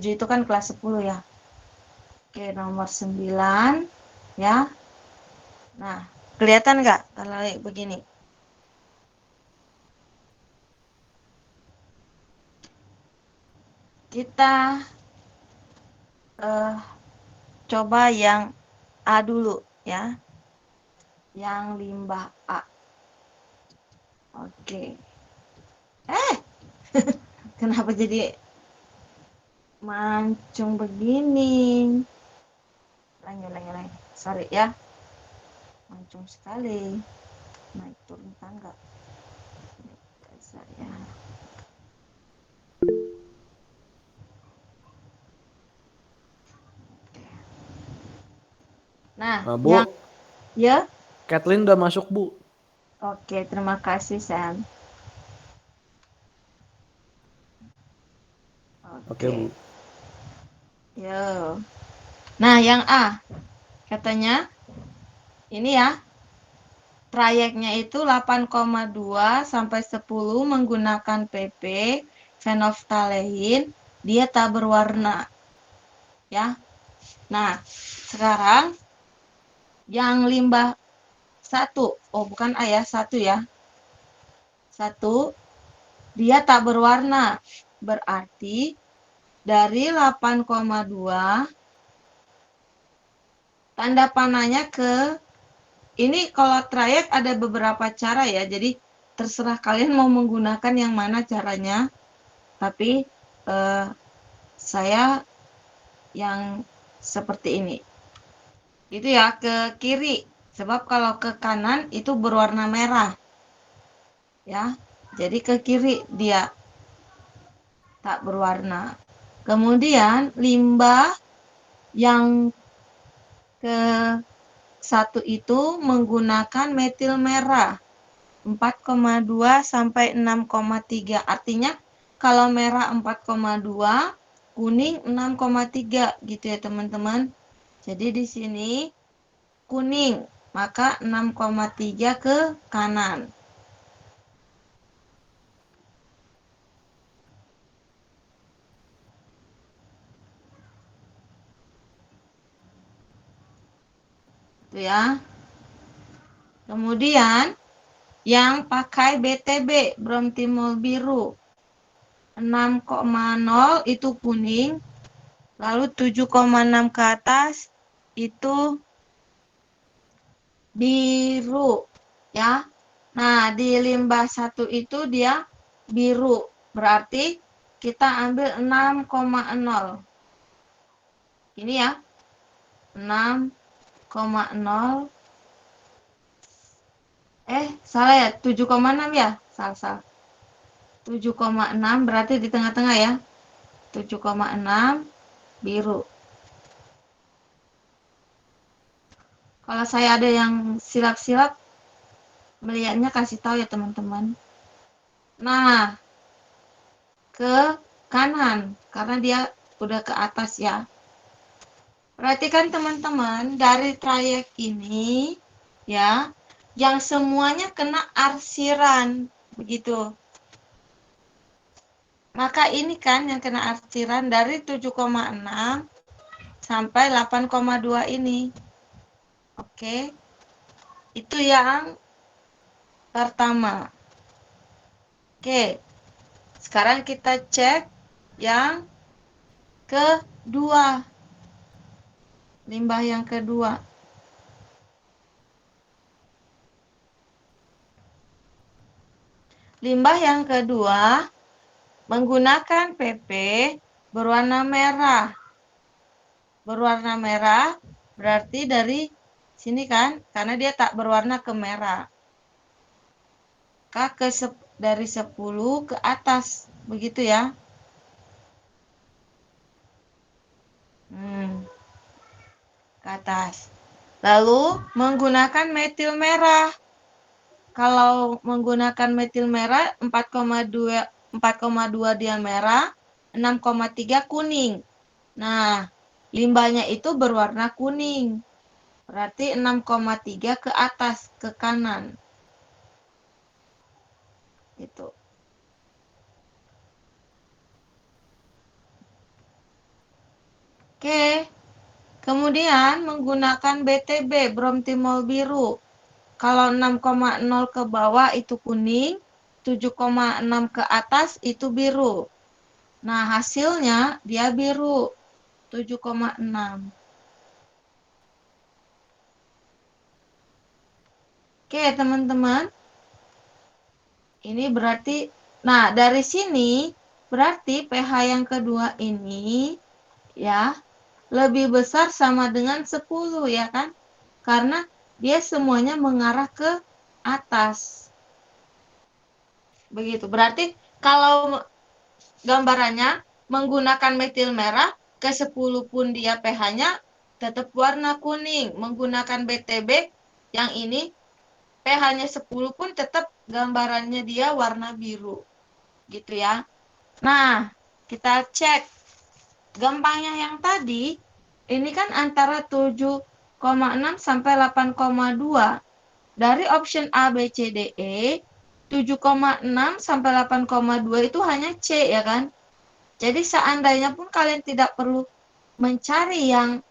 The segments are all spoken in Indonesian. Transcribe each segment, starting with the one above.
7 itu kan kelas 10 ya. Oke, nomor 9 ya. Nah, kelihatan nggak kalau begini? Kita coba yang A dulu ya. Yang limbah A. Oke. Kenapa jadi mancung begini? Lagi. Sorry ya. Mancung sekali. Naik turun tangga. Saya. Nah, Bu, yang ya. Kathleen udah masuk, Bu. Oke, terima kasih, Sam. Oke, Bu. Yo. Nah, yang A. Katanya ini ya. Trayeknya itu 8,2 sampai 10 menggunakan PP fenolftalein, dia tak berwarna. Ya. Nah, sekarang yang limbah 1. Oh, bukan A ya, 1 ya. 1, dia tak berwarna. Berarti dari 8,2 tanda panahnya ke ini kalau trayek ada beberapa cara ya. Jadi terserah kalian mau menggunakan yang mana caranya. Tapi saya yang seperti ini. Itu ya ke kiri. Sebab kalau ke kanan itu berwarna merah. Ya. Jadi ke kiri dia tak berwarna. Kemudian limbah yang ke 1 itu menggunakan metil merah 4,2 sampai 6,3. Artinya kalau merah 4,2, kuning 6,3 gitu ya teman-teman. Jadi di sini kuning, maka 6,3 ke kanan. Itu ya. Kemudian yang pakai BTB, bromtimol biru. 6,0 itu kuning, lalu 7,6 ke atas itu biru ya. Nah, di limbah 1 itu dia biru. Berarti kita ambil 6,0. Ini ya. 6,0. Salah ya. 7,6 ya. Salah. 7,6 berarti di tengah-tengah ya. 7,6 biru. Kalau saya ada yang silap-silap, melihatnya kasih tahu ya teman-teman. Nah, ke kanan karena dia udah ke atas ya. Perhatikan teman-teman, dari trayek ini ya, yang semuanya kena arsiran begitu. Maka ini kan yang kena arsiran dari 7,6 sampai 8,2 ini. Oke. Itu yang pertama. Oke. Sekarang kita cek yang kedua. Limbah yang kedua. Limbah yang kedua menggunakan PP berwarna merah. Berwarna merah berarti dari sini kan, karena dia tak berwarna ke merah. Dari 10 ke atas, begitu ya. Ke atas. Lalu menggunakan metil merah. Kalau menggunakan metil merah 4,2 dia merah, 6,3 kuning. Nah, limbahnya itu berwarna kuning. Berarti 6,3 ke atas, ke kanan. Itu. Oke. Kemudian menggunakan BTB, bromtimol biru. Kalau 6,0 ke bawah itu kuning, 7,6 ke atas itu biru. Nah, hasilnya dia biru, 7,6. Oke, teman-teman. Ini berarti, nah dari sini berarti pH yang kedua ini ya lebih besar sama dengan 10 ya kan? Karena dia semuanya mengarah ke atas. Begitu. Berarti kalau gambarannya menggunakan metil merah ke 10 pun dia pH-nya tetap warna kuning. Menggunakan BTB yang ini pH-nya 10 pun tetap gambarannya dia warna biru. Gitu ya. Nah, kita cek gampangnya yang tadi ini kan antara 7,6 sampai 8,2. Dari option A, B, C, D, E, 7,6 sampai 8,2 itu hanya C ya kan? Jadi seandainya pun kalian tidak perlu mencari yang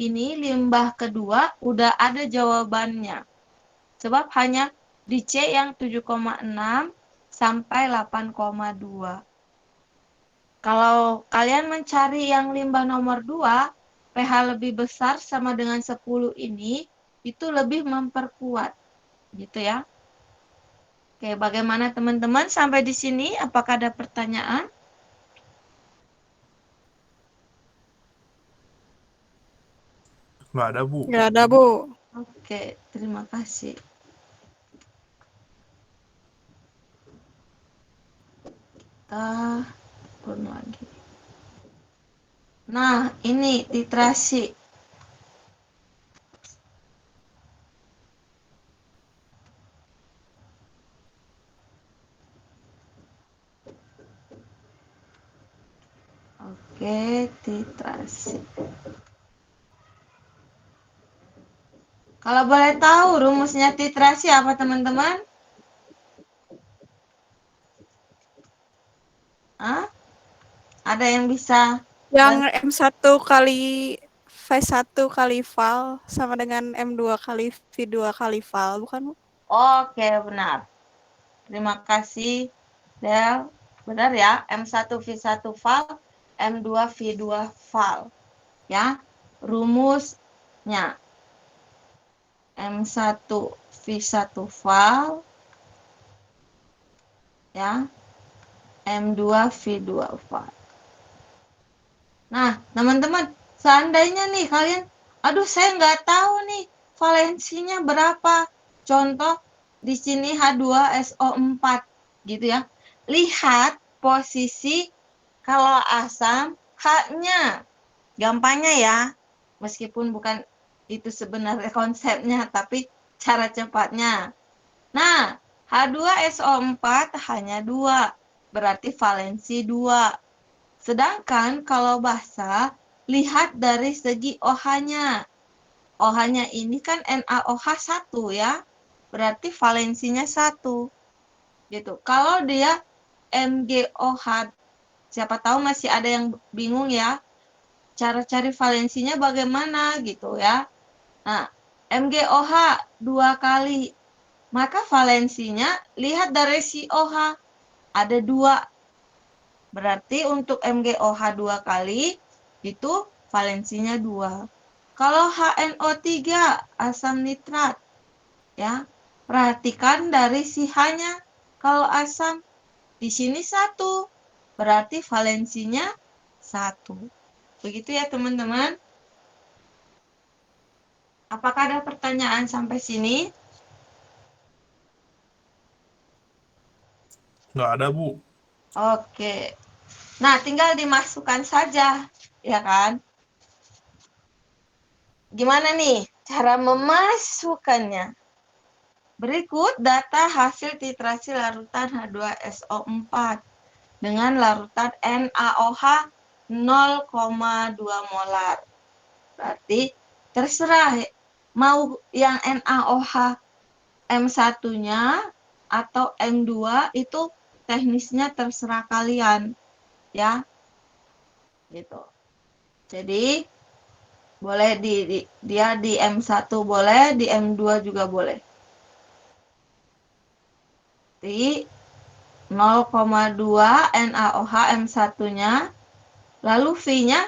ini limbah kedua, udah ada jawabannya. Sebab hanya di C yang 7,6 sampai 8,2. Kalau kalian mencari yang limbah nomor 2, pH lebih besar sama dengan 10 ini, itu lebih memperkuat. Gitu ya. Oke, bagaimana teman-teman sampai di sini? Apakah ada pertanyaan? Nggak ada, Bu. Nggak ada, Bu. Oke, terima kasih. Kita turun lagi. Nah, ini titrasi. Oke, titrasi. Kalau boleh tahu rumusnya titrasi apa teman-teman? Hah? Ada yang bisa? Yang M1 kali V1 kali val sama dengan M2 kali V2 kali val, bukan, Bu? Oke, benar. Terima kasih, Del. Benar ya, M1V1 val, M2V2 val. Ya, rumusnya M1V1 val, ya, M2V2 val. Nah, teman-teman, seandainya nih kalian, aduh saya nggak tahu nih valensinya berapa. Contoh di sini H2SO4 gitu ya. Lihat posisi kalau asam H-nya. Gampangnya ya, meskipun bukan itu sebenarnya konsepnya, tapi cara cepatnya. Nah, H2SO4 hanya 2, berarti valensi 2. Sedangkan kalau basa, lihat dari segi OH-nya. OH-nya ini kan NaOH 1 ya, berarti valensinya 1. Gitu. Kalau dia MgOH, siapa tahu masih ada yang bingung ya, cara cari valensinya bagaimana gitu ya. Nah, MgOH 2 kali, maka valensinya lihat dari si OH, ada 2. Berarti untuk MgOH 2 kali, itu valensinya 2. Kalau HNO3, asam nitrat, ya, perhatikan dari si H-nya. Kalau asam, di sini 1, berarti valensinya 1. Begitu ya teman-teman. Apakah ada pertanyaan sampai sini? Nggak ada, Bu. Oke. Nah, tinggal dimasukkan saja, ya kan? Gimana nih cara memasukkannya? Berikut data hasil titrasi larutan H2SO4 dengan larutan NaOH 0,2 molar. Berarti terserah mau yang NaOH M1-nya atau M2 itu teknisnya terserah kalian. Ya. Gitu. Jadi boleh dia di M1 boleh, di M2 juga boleh. Di 0,2 NaOH M1-nya, lalu V-nya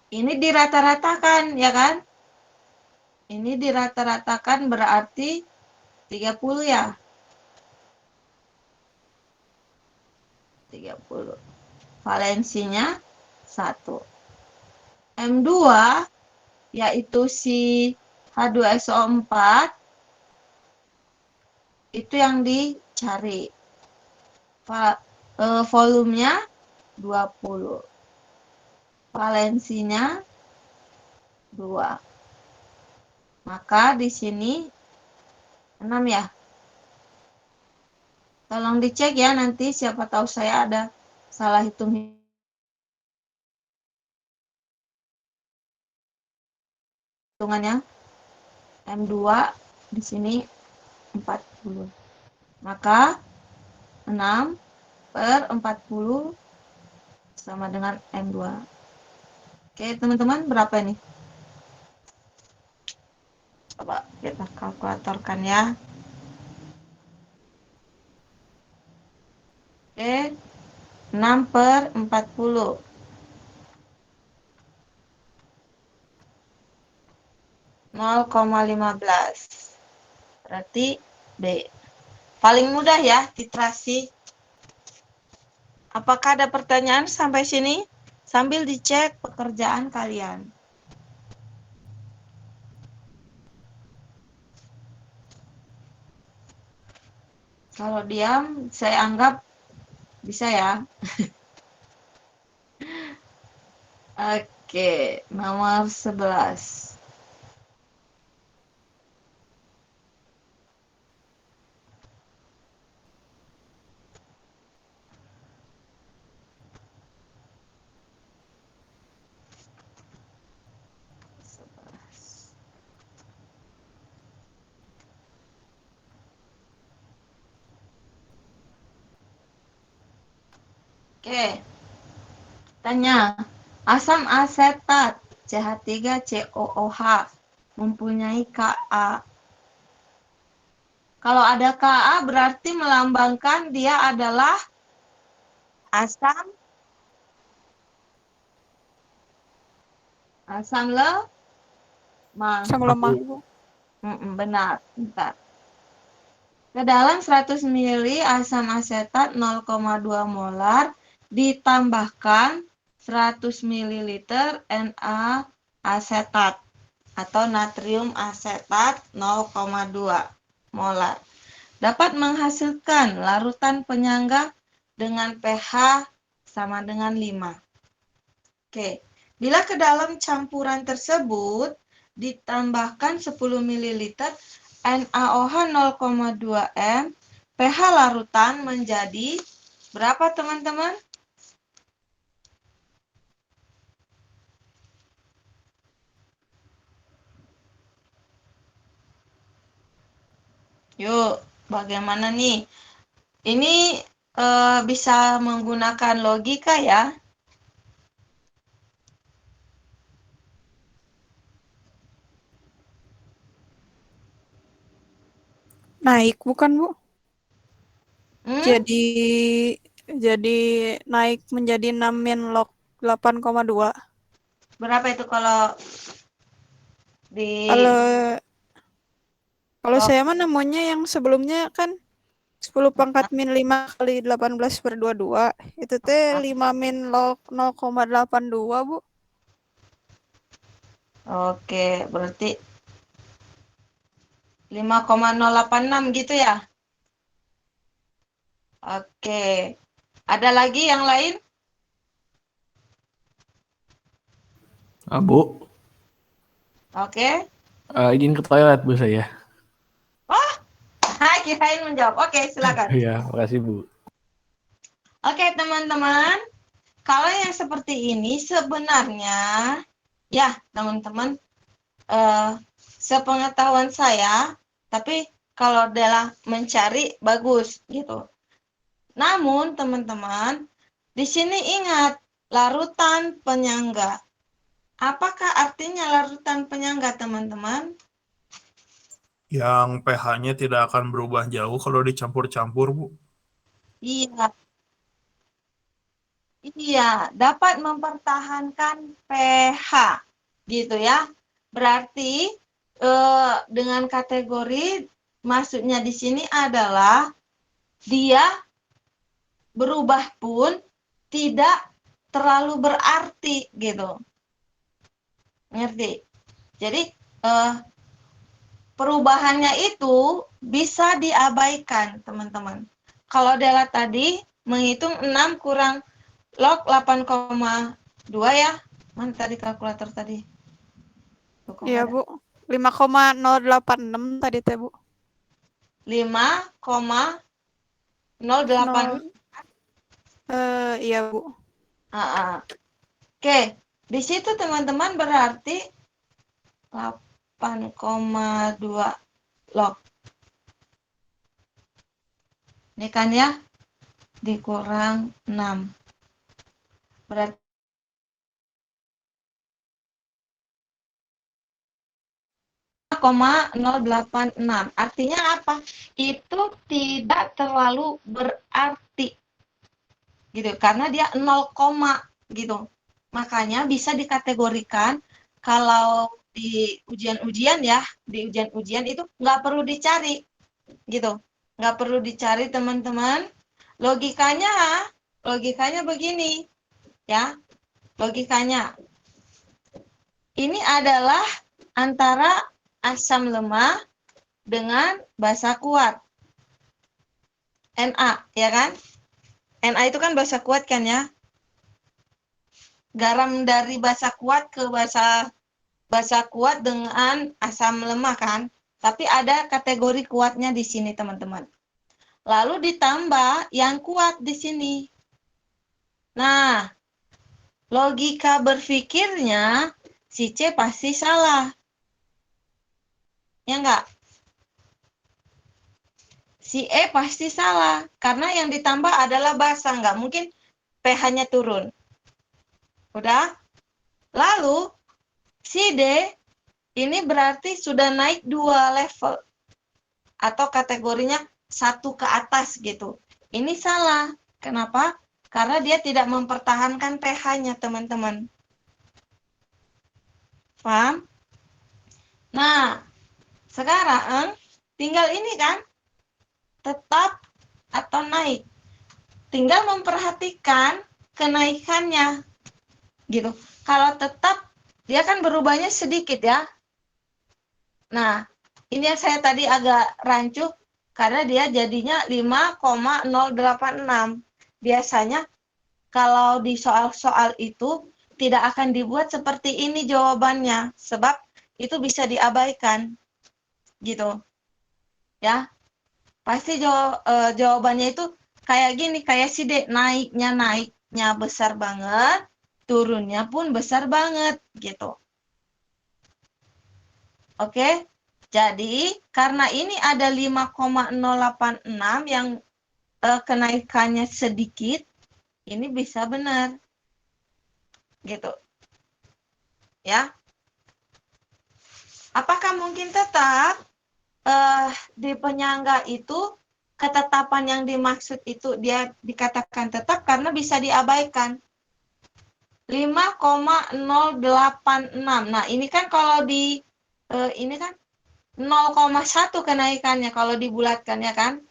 ini dirata-ratakan, ya kan? Ini dirata-ratakan berarti 30 ya. 30. Valensinya 1. M2 yaitu si H2SO4 itu yang dicari. Volumenya 20. Valensinya 2. Maka di sini 6 ya. Tolong dicek ya nanti, siapa tahu saya ada salah hitung. Hitungannya M2 di sini 40. Maka 6/40 sama dengan M2. Oke, teman-teman, berapa ini? Coba kita kalkulatorkan ya. Oke, 6/40. 0,15. Berarti B. Paling mudah ya, titrasi. Apakah ada pertanyaan sampai sini? Sambil dicek pekerjaan kalian. Kalau diam, saya anggap bisa ya. Oke, nomor 11. Oke. Tanya, asam asetat CH3COOH mempunyai Ka. Kalau ada Ka berarti melambangkan dia adalah asam lemah. Asam lemah, Bu. Benar. Bentar. Ke dalam 100 ml asam asetat 0,2 molar ditambahkan 100 ml Na asetat atau natrium asetat 0,2 molar. Dapat menghasilkan larutan penyangga dengan pH sama dengan 5. Oke, bila ke dalam campuran tersebut ditambahkan 10 ml NaOH 0,2 m, pH larutan menjadi berapa, teman-teman? Yuk, bagaimana nih? Ini bisa menggunakan logika ya. Naik bukan, Bu? Hmm? Jadi naik menjadi 6 min log 8,2. Berapa itu kalau di Kalau saya mah nemunya yang sebelumnya kan 10 pangkat min 5 kali 18/22. Itu teh 5 min log 0,82, Bu. Oke, berarti 5,086 gitu ya? Oke. Ada lagi yang lain? Bu. Oke. Izin ke toilet, Bu, saya. Oh, kirain menjawab. Oke, silakan. Iya, makasih, Bu. Oke, teman-teman. Kalau yang seperti ini sebenarnya, ya, teman-teman, sepengetahuan saya, tapi kalau adalah mencari, bagus, gitu. Namun, teman-teman, di sini ingat, larutan penyangga. Apakah artinya larutan penyangga, teman-teman? Yang pH-nya tidak akan berubah jauh kalau dicampur-campur, Bu. Iya, iya, dapat mempertahankan pH, gitu ya. Berarti dengan kategori maksudnya di sini adalah dia berubah pun tidak terlalu berarti gitu. Ngerti? Jadi perubahannya itu bisa diabaikan, teman-teman. Kalau Dela tadi menghitung 6 kurang log 8,2 ya. Mana tadi kalkulator tadi? Iya, Bu. 5,086 tadi teh, Bu. 5,08. Iya, Bu. Oke, di situ teman-teman berarti 8,2 log. Ini kan ya, dikurang 6. Berarti 0,086. Artinya apa? Itu tidak terlalu berarti. Gitu, karena dia 0, gitu. Makanya bisa dikategorikan kalau di ujian-ujian ya, di ujian-ujian itu nggak perlu dicari, gitu. Nggak perlu dicari, teman-teman. Logikanya begini, ya. Logikanya. Ini adalah antara asam lemah dengan basa kuat. Na, ya kan? Na itu kan basa kuat kan ya? Garam dari basa kuat ke basa kuat dengan asam lemah kan? Tapi ada kategori kuatnya di sini, teman-teman. Lalu ditambah yang kuat di sini. Nah, logika berpikirnya si C pasti salah. Ya enggak? Si E pasti salah, karena yang ditambah adalah basa, nggak mungkin pH-nya turun. Udah? Lalu, si D ini berarti sudah naik 2 level, atau kategorinya 1 ke atas gitu. Ini salah. Kenapa? Karena dia tidak mempertahankan pH-nya, teman-teman. Paham? Nah, sekarang tinggal ini kan, tetap atau naik. Tinggal memperhatikan kenaikannya. Gitu. Kalau tetap, dia kan berubahnya sedikit ya. Nah, ini yang saya tadi agak rancu, karena dia jadinya 5,086. Biasanya kalau di soal-soal itu tidak akan dibuat seperti ini jawabannya, sebab itu bisa diabaikan. Gitu. Ya. Pasti jawabannya itu kayak gini, kayak si D, naiknya besar banget, turunnya pun besar banget, gitu. Oke, jadi karena ini ada 5,086 yang kenaikannya sedikit, ini bisa benar. Gitu. Ya. Apakah mungkin tetap di penyangga itu ketetapan yang dimaksud itu dia dikatakan tetap karena bisa diabaikan. 5,086. Nah, ini kan kalau di ini kan 0,1 kenaikannya kalau dibulatkan ya kan.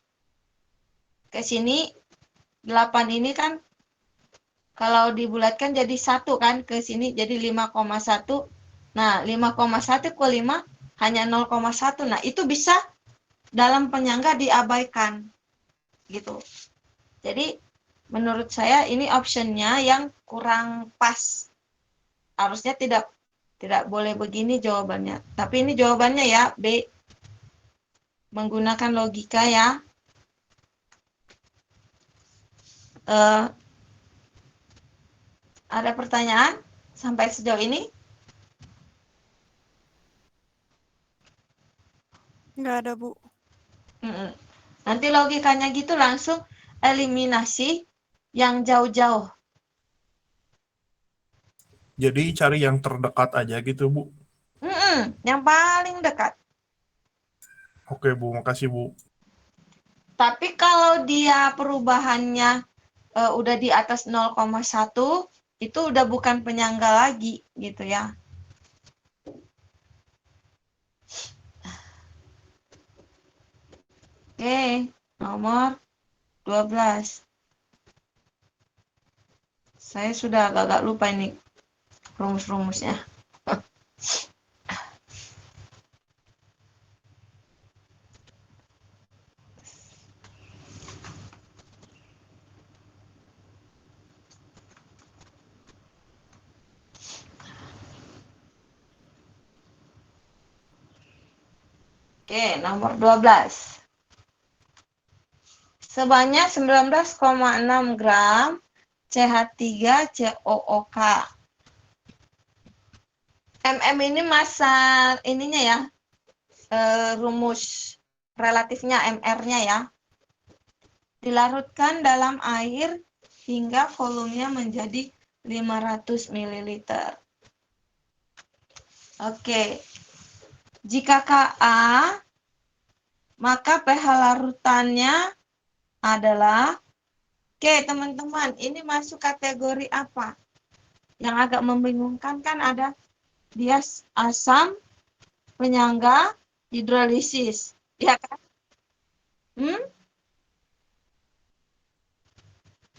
Ke sini 8 ini kan kalau dibulatkan jadi 1 kan, ke sini jadi 5,1. Nah, 5,1 ke 5 hanya 0,1. Nah, itu bisa dalam penyangga diabaikan. Gitu. Jadi menurut saya ini optionnya yang kurang pas. Harusnya tidak boleh begini jawabannya. Tapi ini jawabannya ya, B. Menggunakan logika ya. Ada pertanyaan sampai sejauh ini? Nggak ada, Bu. Nanti logikanya gitu langsung eliminasi yang jauh-jauh. Jadi cari yang terdekat aja gitu, Bu. Yang paling dekat. Oke, Bu. Makasih, Bu. Tapi kalau dia perubahannya udah di atas 0,1, itu udah bukan penyangga lagi gitu ya. Oke, nomor 12. Saya sudah agak lupa ini rumus-rumusnya. Oke, nomor 12. Sebanyak 19,6 gram CH3COOK. ini masa ininya ya, rumus relatifnya MR-nya ya. Dilarutkan dalam air hingga volumenya menjadi 500 ml. Oke. Jika Ka, maka pH larutannya adalah, oke teman-teman, ini masuk kategori apa? Yang agak membingungkan kan ada dia asam, penyangga, hidrolisis, ya kan?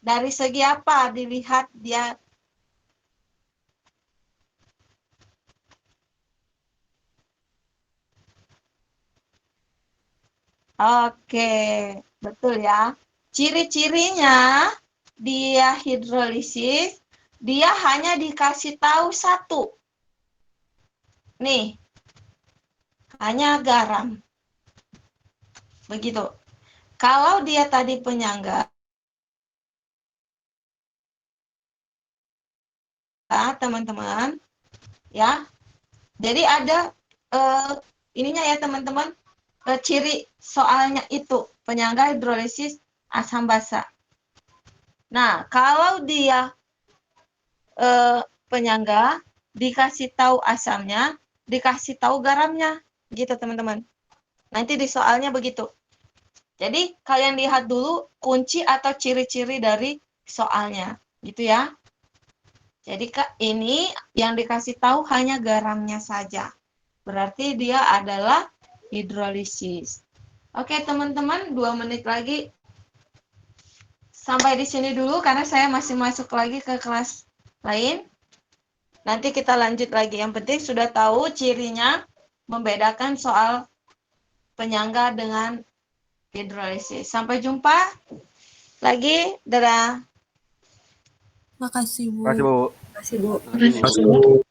Dari segi apa dilihat dia? Oke, betul ya. Ciri-cirinya dia hidrolisis, dia hanya dikasih tahu satu. Nih, hanya garam. Begitu. Kalau dia tadi penyangga, teman-teman, ya. Jadi ada ininya ya teman-teman, ciri soalnya itu penyangga hidrolisis asam basa. Nah, kalau dia penyangga dikasih tahu asamnya, dikasih tahu garamnya, gitu teman-teman. Nanti di soalnya begitu. Jadi kalian lihat dulu kunci atau ciri-ciri dari soalnya, gitu ya. Jadi ini yang dikasih tahu hanya garamnya saja. Berarti dia adalah hidrolisis. Oke teman-teman, 2 menit lagi. Sampai di sini dulu karena saya masih masuk lagi ke kelas lain. Nanti kita lanjut lagi. Yang penting sudah tahu cirinya, membedakan soal penyangga dengan hidrolisis. Sampai jumpa lagi. Dadah. Makasih, Bu. Makasih, Bu. Makasih, Bu. Makasih, Bu. Makasih, Bu.